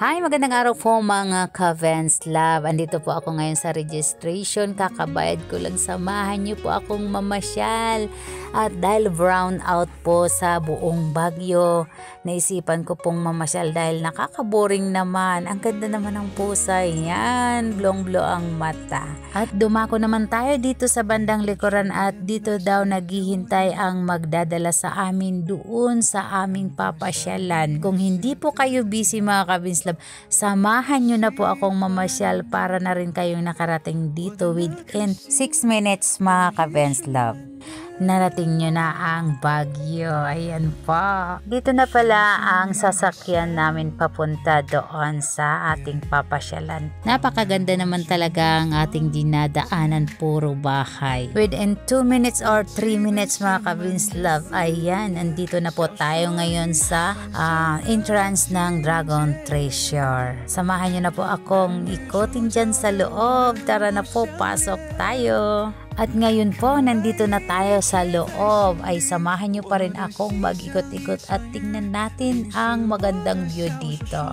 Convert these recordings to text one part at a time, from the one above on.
Hi, magandang araw po mga ka-Vens Love. Andito po ako ngayon sa registration. Kakabayad ko lang, samahan niyo po akong mamasyal. At dahil brown out po sa buong Baguio, naisipan ko pong mamasyal dahil nakakaboring naman. Ang ganda naman ng pusay. Yan, blong-blo ang mata. At dumako naman tayo dito sa bandang likuran at dito daw naghihintay ang magdadala sa amin doon sa aming papasyalan. Kung hindi po kayo busy mga ka-Vens Love, samahan nyo na po akong mamasyal para na rin kayong nakarating dito within 6 minutes mga ka-Vens Love. Narating nyo na ang Baguio. Ayan po. Dito na pala ang sasakyan namin papunta doon sa ating papasyalan. Napakaganda naman talaga ang ating dinadaanan, puro bahay. Within 2 minutes or 3 minutes mga ka-Vens Love, ayan, andito na po tayo ngayon sa entrance ng Dragon Treasure. Samahan nyo na po akong ikotin dyan sa loob. Tara na po, pasok tayo. At ngayon po, nandito na tayo sa loob, ay samahan nyo pa rin akong mag-ikot-ikot at tingnan natin ang magandang view dito.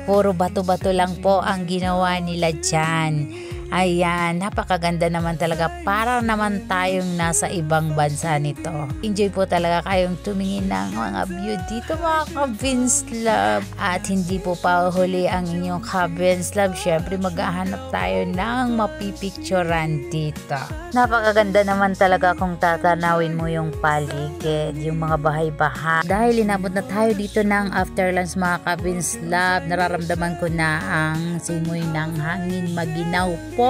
Puro bato-bato lang po ang ginawa nila dyan. Ayan, napakaganda naman talaga. Para naman tayong nasa ibang bansa nito. Enjoy po talaga kayong tumingin ng mga view dito mga ka-Vens Love. At hindi po pa huli ang inyong ka-Vens Love. Syempre maghahanap tayo ng mapipicturan dito. Napakaganda naman talaga kung tatanawin mo yung paligid, yung mga bahay-bahay. Dahil inabot na tayo dito ng after lunch mga ka-Vens Love, nararamdaman ko na ang simoy ng hangin maginaw po.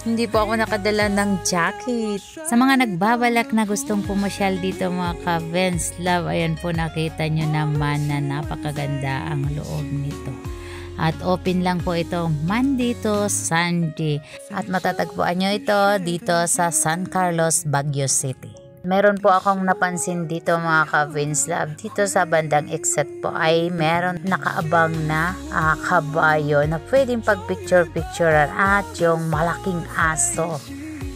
Hindi po ako nakadala ng jacket. Sa mga nagbabalak na gustong pumasyal dito mga ka-Vens Love, ayan po nakita nyo naman na napakaganda ang loob nito. At open lang po ito Monday to Sunday. At matatagpuan nyo ito dito sa San Carlos, Baguio City. Meron po akong napansin dito mga ka-Vens Love. Dito sa bandang exit po ay meron nakaabang na kabayo na pwedeng pag-picture-picturean at yung malaking aso.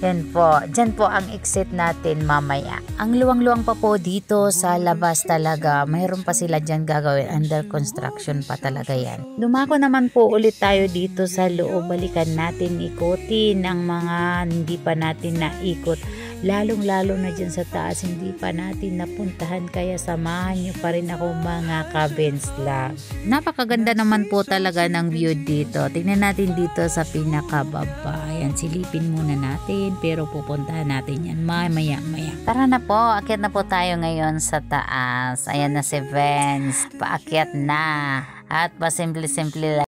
Yan po. Dyan po ang exit natin mamaya. Ang luwang-luwang pa po dito sa labas talaga. Mayroon pa sila dyan gagawin. Under construction pa talaga yan. Dumako naman po ulit tayo dito sa loob. Balikan natin, ikutin ang mga hindi pa natin naikot. Lalong-lalo na dyan sa taas, hindi pa natin napuntahan, kaya samahan nyo pa rin ako mga ka-Vens Love. Napakaganda naman po talaga ng view dito. Tingnan natin dito sa pinakababa. Ayan, silipin muna natin, pero pupuntahan natin yan maya-maya. Tara na po, akyat na po tayo ngayon sa taas. Ayan na si Vens, paakyat na. At pasimple-simple lang.